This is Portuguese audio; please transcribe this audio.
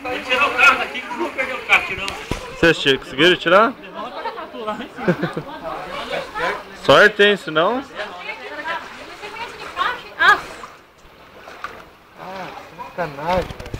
Vou tirar o carro daqui que eu vou perder o carro tirando. Vocês conseguiram tirar? Sorte, hein? Senão... Ah, sacanagem, velho.